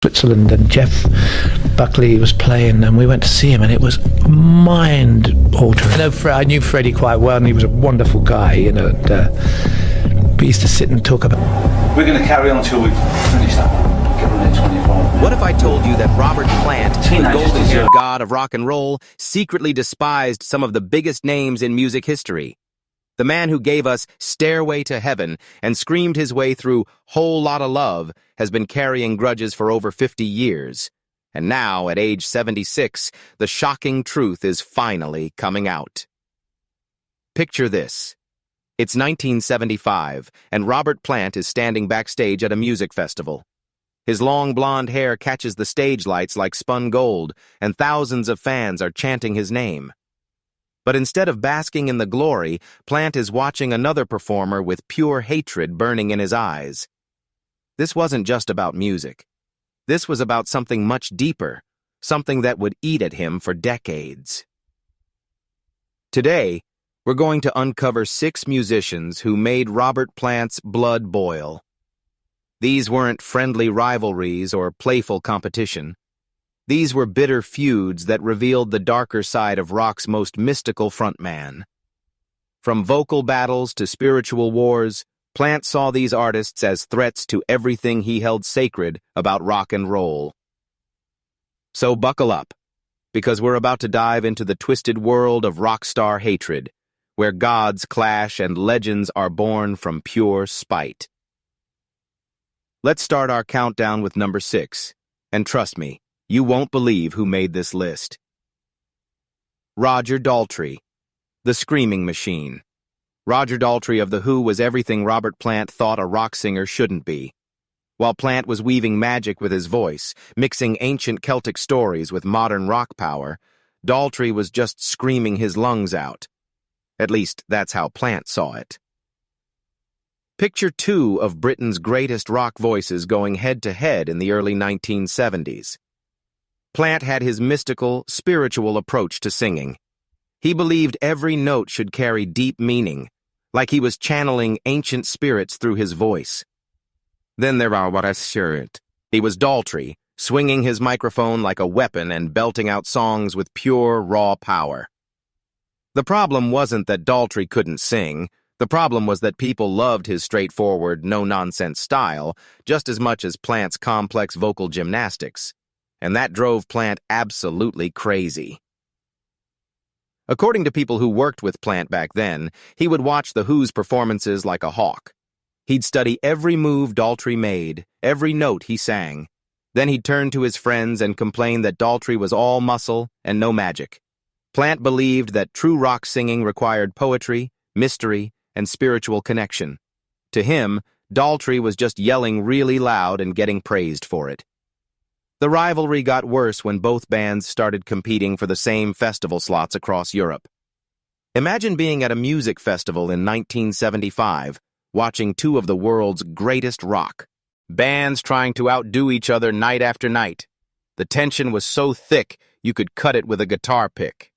Switzerland, and Jeff Buckley was playing, and we went to see him, and it was mind-altering. I knew Freddie quite well, and he was a wonderful guy, we used to sit and talk about... We're going to carry on until we finish that. Get on there 24. What if I told you that Robert Plant, the golden-haired god of rock and roll, secretly despised some of the biggest names in music history? The man who gave us Stairway to Heaven and screamed his way through Whole Lotta Love has been carrying grudges for over 50 years. And now, at age 76, the shocking truth is finally coming out. Picture this. It's 1975, and Robert Plant is standing backstage at a music festival. His long blonde hair catches the stage lights like spun gold, and thousands of fans are chanting his name. But instead of basking in the glory, Plant is watching another performer with pure hatred burning in his eyes. This wasn't just about music. This was about something much deeper, something that would eat at him for decades. Today, we're going to uncover 6 musicians who made Robert Plant's blood boil. These weren't friendly rivalries or playful competition. These were bitter feuds that revealed the darker side of rock's most mystical frontman. From vocal battles to spiritual wars, Plant saw these artists as threats to everything he held sacred about rock and roll. So buckle up, because we're about to dive into the twisted world of rock star hatred, where gods clash and legends are born from pure spite. Let's start our countdown with number 6, and trust me, you won't believe who made this list. Roger Daltry, the Screaming Machine. Roger Daltry of The Who was everything Robert Plant thought a rock singer shouldn't be. While Plant was weaving magic with his voice, mixing ancient Celtic stories with modern rock power, Daltry was just screaming his lungs out. At least, that's how Plant saw it. Picture 2 of Britain's greatest rock voices going head-to-head in the early 1970s. Plant had his mystical, spiritual approach to singing. He believed every note should carry deep meaning, like he was channeling ancient spirits through his voice. Then there are what I it. He was Daltry, swinging his microphone like a weapon and belting out songs with pure, raw power. The problem wasn't that Daltry couldn't sing. The problem was that people loved his straightforward, no-nonsense style just as much as Plant's complex vocal gymnastics. And that drove Plant absolutely crazy. According to people who worked with Plant back then, he would watch The Who's performances like a hawk. He'd study every move Daltry made, every note he sang. Then he'd turn to his friends and complain that Daltry was all muscle and no magic. Plant believed that true rock singing required poetry, mystery, and spiritual connection. To him, Daltry was just yelling really loud and getting praised for it. The rivalry got worse when both bands started competing for the same festival slots across Europe. Imagine being at a music festival in 1975, watching 2 of the world's greatest rock bands trying to outdo each other night after night. The tension was so thick you could cut it with a guitar pick.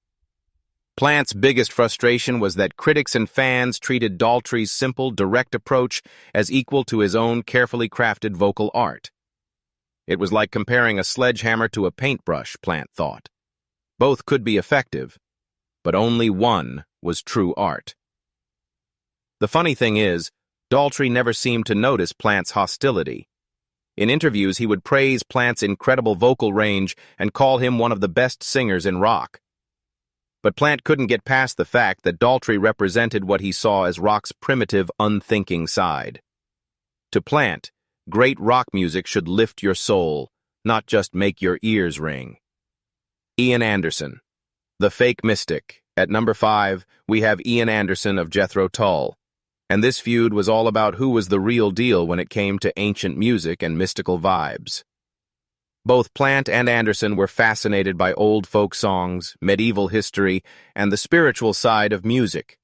Plant's biggest frustration was that critics and fans treated Daltry's simple, direct approach as equal to his own carefully crafted vocal art. It was like comparing a sledgehammer to a paintbrush, Plant thought. Both could be effective, but only one was true art. The funny thing is, Daltry never seemed to notice Plant's hostility. In interviews, he would praise Plant's incredible vocal range and call him one of the best singers in rock. But Plant couldn't get past the fact that Daltry represented what he saw as rock's primitive, unthinking side. To Plant, great rock music should lift your soul, not just make your ears ring. Ian Anderson, the fake mystic. At number 5, we have Ian Anderson of Jethro Tull. And this feud was all about who was the real deal when it came to ancient music and mystical vibes. Both Plant and Anderson were fascinated by old folk songs, medieval history, and the spiritual side of music.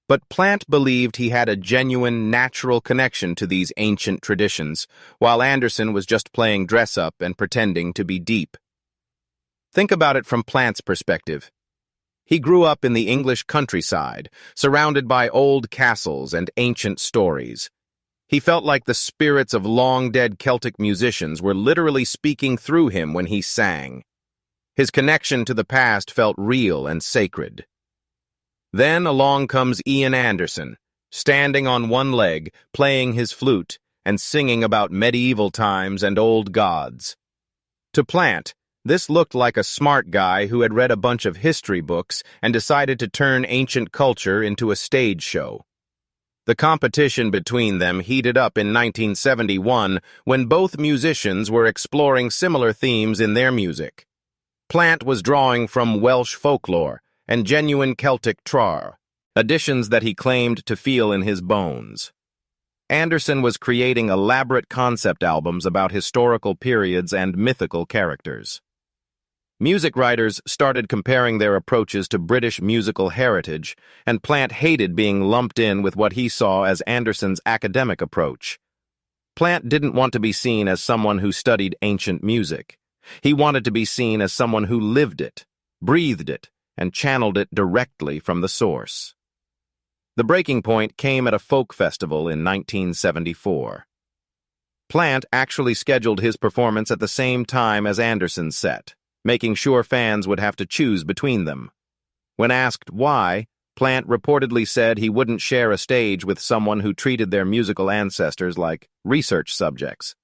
But Plant believed he had a genuine, natural connection to these ancient traditions, while Anderson was just playing dress-up and pretending to be deep. Think about it from Plant's perspective. He grew up in the English countryside, surrounded by old castles and ancient stories. He felt like the spirits of long-dead Celtic musicians were literally speaking through him when he sang. His connection to the past felt real and sacred. Then along comes Ian Anderson, standing on one leg, playing his flute, and singing about medieval times and old gods. To Plant, this looked like a smart guy who had read a bunch of history books and decided to turn ancient culture into a stage show. The competition between them heated up in 1971 when both musicians were exploring similar themes in their music. Plant was drawing from Welsh folklore and genuine Celtic trar, additions that he claimed to feel in his bones. Anderson was creating elaborate concept albums about historical periods and mythical characters. Music writers started comparing their approaches to British musical heritage, and Plant hated being lumped in with what he saw as Anderson's academic approach. Plant didn't want to be seen as someone who studied ancient music. He wanted to be seen as someone who lived it, breathed it, and channeled it directly from the source. The breaking point came at a folk festival in 1974. Plant actually scheduled his performance at the same time as Anderson's set, making sure fans would have to choose between them. When asked why, Plant reportedly said he wouldn't share a stage with someone who treated their musical ancestors like research subjects.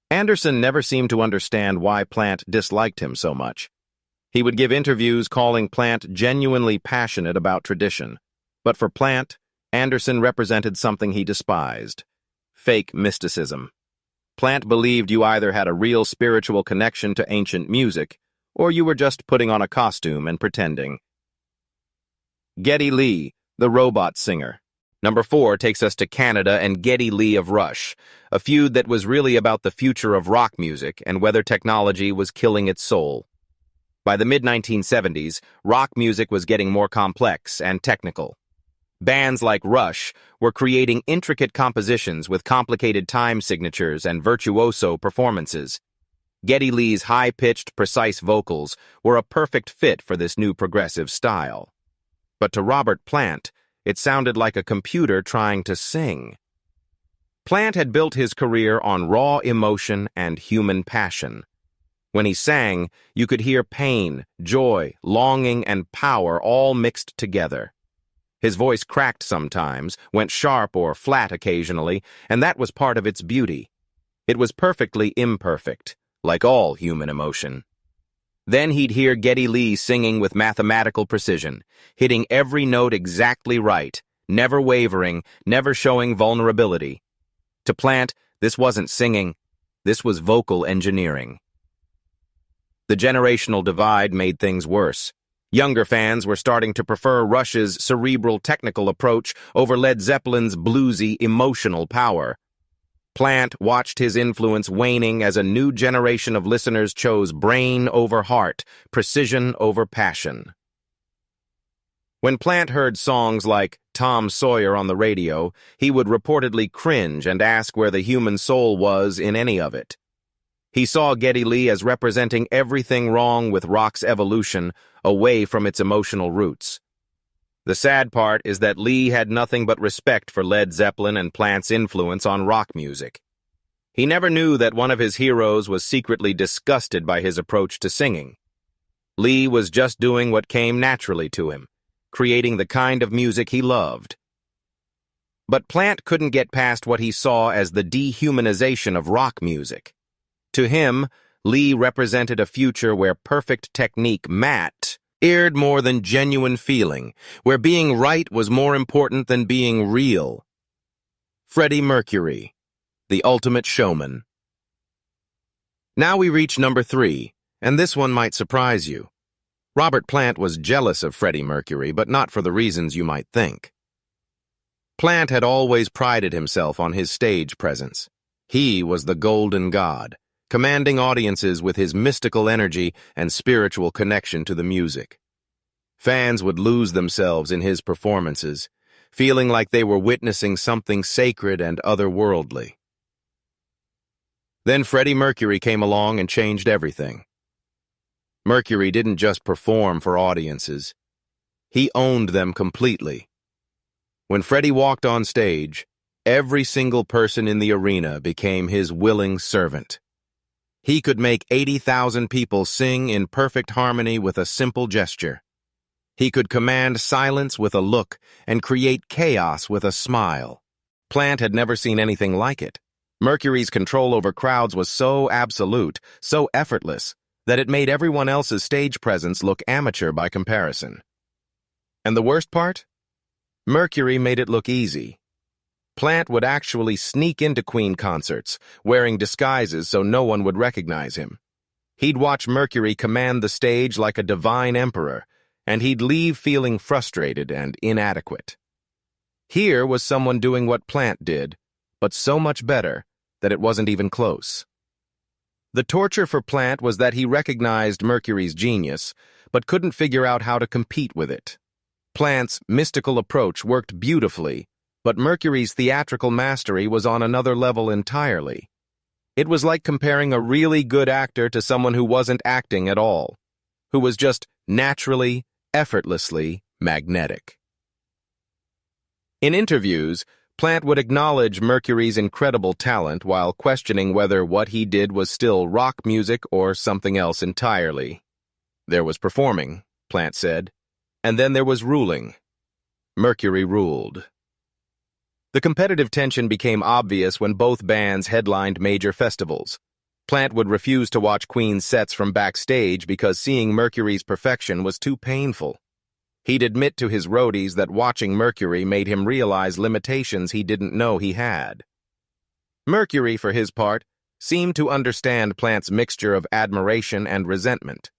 Anderson never seemed to understand why Plant disliked him so much. He would give interviews calling Plant genuinely passionate about tradition. But for Plant, Anderson represented something he despised: fake mysticism. Plant believed you either had a real spiritual connection to ancient music, or you were just putting on a costume and pretending. Geddy Lee, the robot singer. Number 4 takes us to Canada and Geddy Lee of Rush, a feud that was really about the future of rock music and whether technology was killing its soul. By the mid-1970s, rock music was getting more complex and technical. Bands like Rush were creating intricate compositions with complicated time signatures and virtuoso performances. Geddy Lee's high-pitched, precise vocals were a perfect fit for this new progressive style. But to Robert Plant, it sounded like a computer trying to sing. Plant had built his career on raw emotion and human passion. When he sang, you could hear pain, joy, longing, and power all mixed together. His voice cracked sometimes, went sharp or flat occasionally, and that was part of its beauty. It was perfectly imperfect, like all human emotion. Then he'd hear Geddy Lee singing with mathematical precision, hitting every note exactly right, never wavering, never showing vulnerability. To Plant, this wasn't singing, this was vocal engineering. The generational divide made things worse. Younger fans were starting to prefer Rush's cerebral technical approach over Led Zeppelin's bluesy emotional power. Plant watched his influence waning as a new generation of listeners chose brain over heart, precision over passion. When Plant heard songs like Tom Sawyer on the radio, he would reportedly cringe and ask where the human soul was in any of it. He saw Geddy Lee as representing everything wrong with rock's evolution, away from its emotional roots. The sad part is that Lee had nothing but respect for Led Zeppelin and Plant's influence on rock music. He never knew that one of his heroes was secretly disgusted by his approach to singing. Lee was just doing what came naturally to him, creating the kind of music he loved. But Plant couldn't get past what he saw as the dehumanization of rock music. To him, Lee represented a future where perfect technique mattered more than genuine feeling, where being right was more important than being real. Freddie Mercury, the ultimate showman. Now we reach number 3, and this one might surprise you. Robert Plant was jealous of Freddie Mercury, but not for the reasons you might think. Plant had always prided himself on his stage presence. He was the golden god, commanding audiences with his mystical energy and spiritual connection to the music. Fans would lose themselves in his performances, feeling like they were witnessing something sacred and otherworldly. Then Freddie Mercury came along and changed everything. Mercury didn't just perform for audiences. He owned them completely. When Freddie walked on stage, every single person in the arena became his willing servant. He could make 80,000 people sing in perfect harmony with a simple gesture. He could command silence with a look and create chaos with a smile. Plant had never seen anything like it. Mercury's control over crowds was so absolute, so effortless, that it made everyone else's stage presence look amateur by comparison. And the worst part? Mercury made it look easy. Plant would actually sneak into Queen concerts, wearing disguises so no one would recognize him. He'd watch Mercury command the stage like a divine emperor, and he'd leave feeling frustrated and inadequate. Here was someone doing what Plant did, but so much better that it wasn't even close. The torture for Plant was that he recognized Mercury's genius, but couldn't figure out how to compete with it. Plant's mystical approach worked beautifully, but Mercury's theatrical mastery was on another level entirely. It was like comparing a really good actor to someone who wasn't acting at all, who was just naturally, effortlessly magnetic. In interviews, Plant would acknowledge Mercury's incredible talent while questioning whether what he did was still rock music or something else entirely. There was performing, Plant said, and then there was ruling. Mercury ruled. The competitive tension became obvious when both bands headlined major festivals. Plant would refuse to watch Queen's sets from backstage because seeing Mercury's perfection was too painful. He'd admit to his roadies that watching Mercury made him realize limitations he didn't know he had. Mercury, for his part, seemed to understand Plant's mixture of admiration and resentment.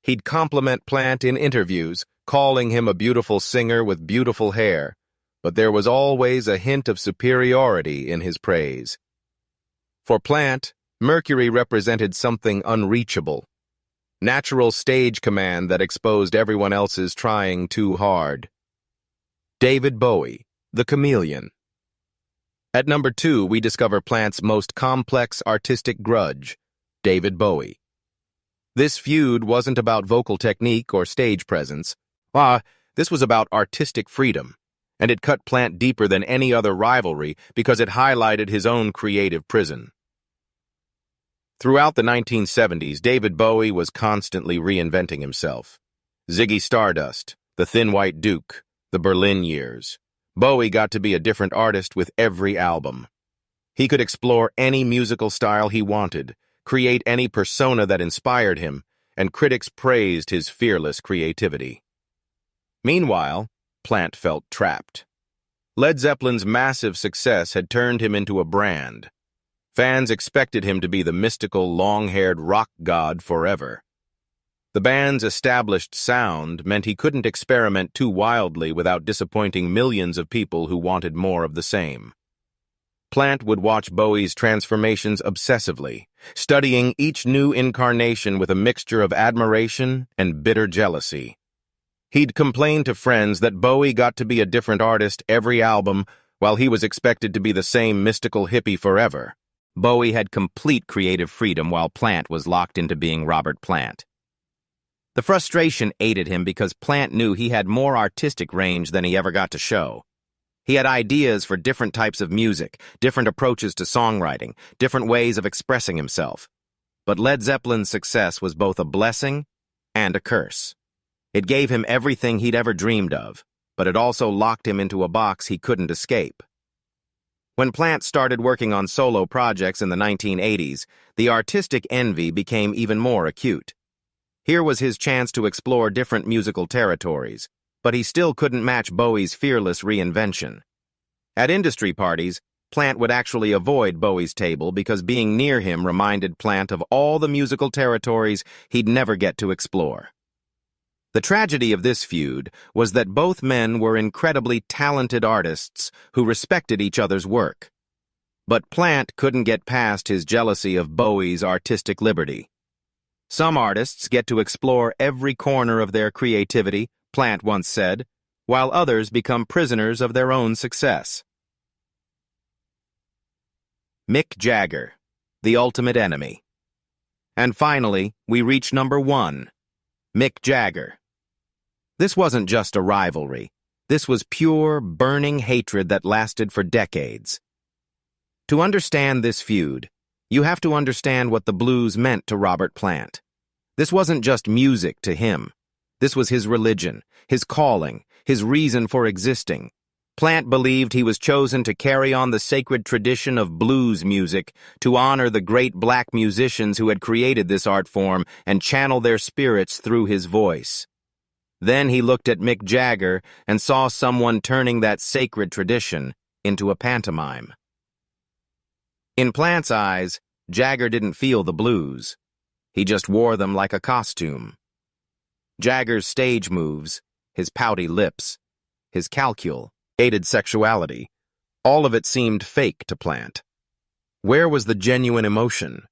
He'd compliment Plant in interviews, calling him a beautiful singer with beautiful hair, but there was always a hint of superiority in his praise. For Plant, Mercury represented something unreachable. Natural stage command that exposed everyone else's trying too hard. David Bowie, the chameleon. At number 2, we discover Plant's most complex artistic grudge, David Bowie. This feud wasn't about vocal technique or stage presence. This was about artistic freedom, and it cut Plant deeper than any other rivalry because it highlighted his own creative prison. Throughout the 1970s, David Bowie was constantly reinventing himself. Ziggy Stardust, the Thin White Duke, the Berlin Years. Bowie got to be a different artist with every album. He could explore any musical style he wanted, create any persona that inspired him, and critics praised his fearless creativity. Meanwhile, Plant felt trapped. Led Zeppelin's massive success had turned him into a brand. Fans expected him to be the mystical, long-haired rock god forever. The band's established sound meant he couldn't experiment too wildly without disappointing millions of people who wanted more of the same. Plant would watch Bowie's transformations obsessively, studying each new incarnation with a mixture of admiration and bitter jealousy. He'd complain to friends that Bowie got to be a different artist every album, while he was expected to be the same mystical hippie forever. Bowie had complete creative freedom while Plant was locked into being Robert Plant. The frustration aided him because Plant knew he had more artistic range than he ever got to show. He had ideas for different types of music, different approaches to songwriting, different ways of expressing himself. But Led Zeppelin's success was both a blessing and a curse. It gave him everything he'd ever dreamed of, but it also locked him into a box he couldn't escape. When Plant started working on solo projects in the 1980s, the artistic envy became even more acute. Here was his chance to explore different musical territories, but he still couldn't match Bowie's fearless reinvention. At industry parties, Plant would actually avoid Bowie's table because being near him reminded Plant of all the musical territories he'd never get to explore. The tragedy of this feud was that both men were incredibly talented artists who respected each other's work. But Plant couldn't get past his jealousy of Bowie's artistic liberty. Some artists get to explore every corner of their creativity, Plant once said, while others become prisoners of their own success. Mick Jagger, the ultimate enemy. And finally, we reach number 1, Mick Jagger. This wasn't just a rivalry. This was pure, burning hatred that lasted for decades. To understand this feud, you have to understand what the blues meant to Robert Plant. This wasn't just music to him. This was his religion, his calling, his reason for existing. Plant believed he was chosen to carry on the sacred tradition of blues music, to honor the great black musicians who had created this art form and channel their spirits through his voice. Then he looked at Mick Jagger and saw someone turning that sacred tradition into a pantomime. In Plant's eyes, Jagger didn't feel the blues. He just wore them like a costume. Jagger's stage moves, his pouty lips, his calculated sexuality, all of it seemed fake to Plant. Where was the genuine emotion?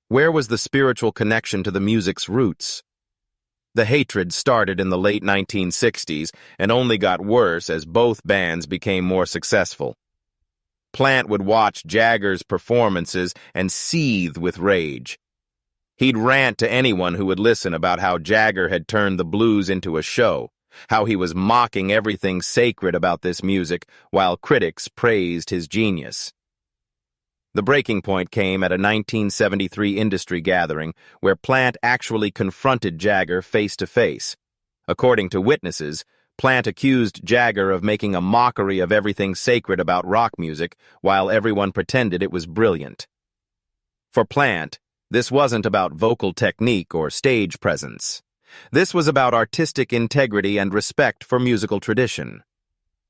Where was the spiritual connection to the music's roots? The hatred started in the late 1960s and only got worse as both bands became more successful. Plant would watch Jagger's performances and seethe with rage. He'd rant to anyone who would listen about how Jagger had turned the blues into a show, how he was mocking everything sacred about this music while critics praised his genius. The breaking point came at a 1973 industry gathering where Plant actually confronted Jagger face to face. According to witnesses, Plant accused Jagger of making a mockery of everything sacred about rock music while everyone pretended it was brilliant. For Plant, this wasn't about vocal technique or stage presence. This was about artistic integrity and respect for musical tradition.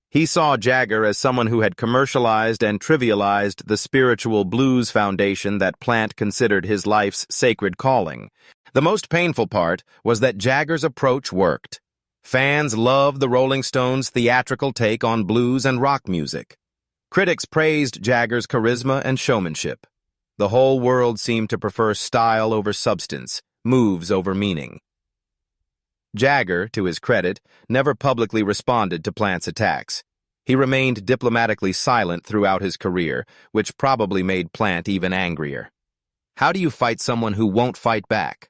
He saw Jagger as someone who had commercialized and trivialized the spiritual blues foundation that Plant considered his life's sacred calling. The most painful part was that Jagger's approach worked. Fans loved the Rolling Stones' theatrical take on blues and rock music. Critics praised Jagger's charisma and showmanship. The whole world seemed to prefer style over substance, moves over meaning. Jagger, to his credit, never publicly responded to Plant's attacks. He remained diplomatically silent throughout his career, which probably made Plant even angrier. How do you fight someone who won't fight back?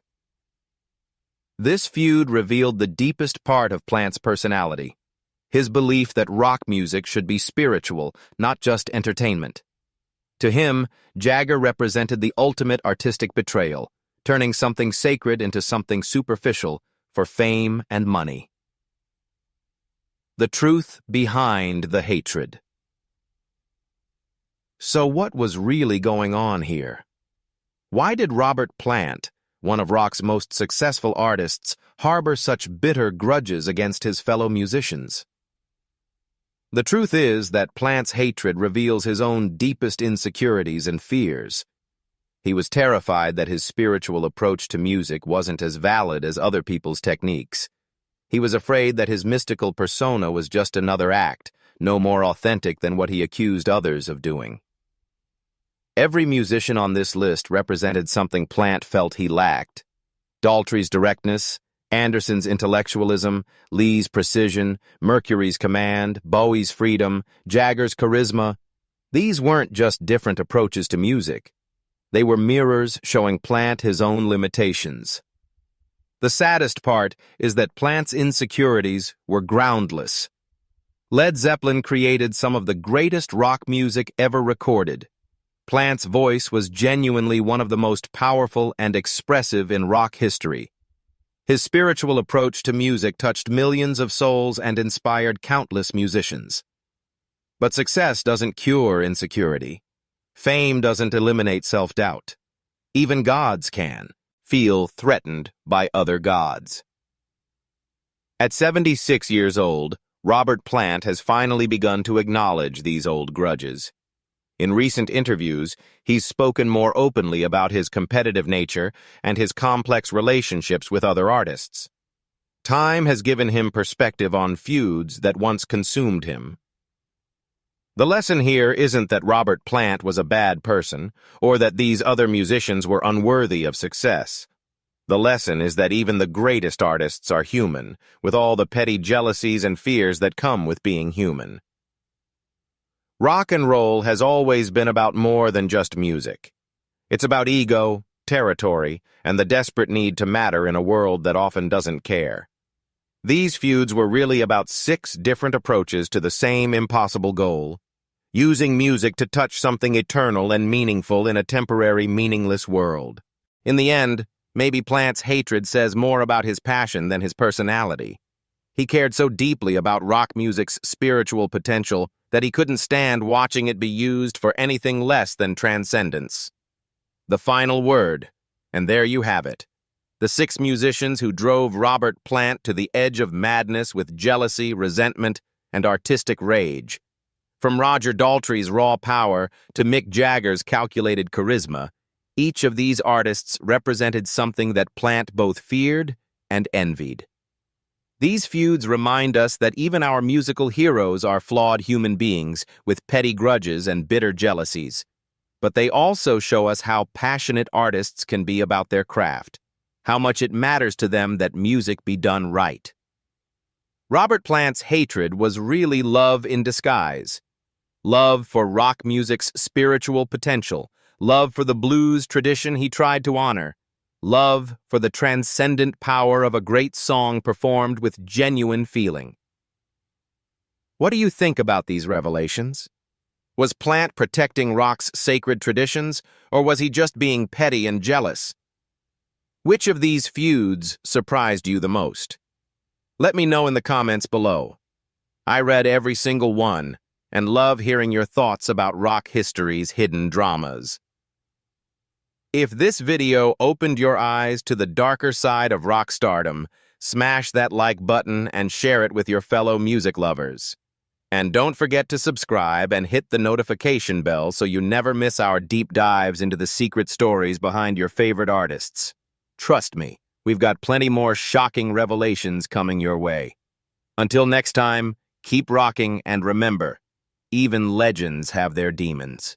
This feud revealed the deepest part of Plant's personality, his belief that rock music should be spiritual, not just entertainment. To him, Jagger represented the ultimate artistic betrayal, turning something sacred into something superficial for fame and money. The truth behind the hatred. So what was really going on here? Why did Robert Plant, one of rock's most successful artists, harbor such bitter grudges against his fellow musicians? The truth is that Plant's hatred reveals his own deepest insecurities and fears. He was terrified that his spiritual approach to music wasn't as valid as other people's techniques. He was afraid that his mystical persona was just another act, no more authentic than what he accused others of doing. Every musician on this list represented something Plant felt he lacked. Daltry's directness, Anderson's intellectualism, Lee's precision, Mercury's command, Bowie's freedom, Jagger's charisma. These weren't just different approaches to music. They were mirrors showing Plant his own limitations. The saddest part is that Plant's insecurities were groundless. Led Zeppelin created some of the greatest rock music ever recorded. Plant's voice was genuinely one of the most powerful and expressive in rock history. His spiritual approach to music touched millions of souls and inspired countless musicians. But success doesn't cure insecurity. Fame doesn't eliminate self-doubt. Even gods can feel threatened by other gods. At 76 years old, Robert Plant has finally begun to acknowledge these old grudges. In recent interviews, he's spoken more openly about his competitive nature and his complex relationships with other artists. Time has given him perspective on feuds that once consumed him. The lesson here isn't that Robert Plant was a bad person, or that these other musicians were unworthy of success. The lesson is that even the greatest artists are human, with all the petty jealousies and fears that come with being human. Rock and roll has always been about more than just music. It's about ego, territory, and the desperate need to matter in a world that often doesn't care. These feuds were really about 6 different approaches to the same impossible goal, using music to touch something eternal and meaningful in a temporary, meaningless world. In the end, maybe Plant's hatred says more about his passion than his personality. He cared so deeply about rock music's spiritual potential that he couldn't stand watching it be used for anything less than transcendence. The final word, and there you have it. The 6 musicians who drove Robert Plant to the edge of madness with jealousy, resentment, and artistic rage. From Roger Daltrey's raw power to Mick Jagger's calculated charisma, each of these artists represented something that Plant both feared and envied. These feuds remind us that even our musical heroes are flawed human beings with petty grudges and bitter jealousies. But they also show us how passionate artists can be about their craft, how much it matters to them that music be done right. Robert Plant's hatred was really love in disguise. Love for rock music's spiritual potential, love for the blues tradition he tried to honor, love for the transcendent power of a great song performed with genuine feeling. What do you think about these revelations? Was Plant protecting rock's sacred traditions, or was he just being petty and jealous? Which of these feuds surprised you the most? Let me know in the comments below. I read every single one and love hearing your thoughts about rock history's hidden dramas. If this video opened your eyes to the darker side of rock stardom, smash that like button and share it with your fellow music lovers. And don't forget to subscribe and hit the notification bell so you never miss our deep dives into the secret stories behind your favorite artists. Trust me, we've got plenty more shocking revelations coming your way. Until next time, keep rocking and remember, even legends have their demons.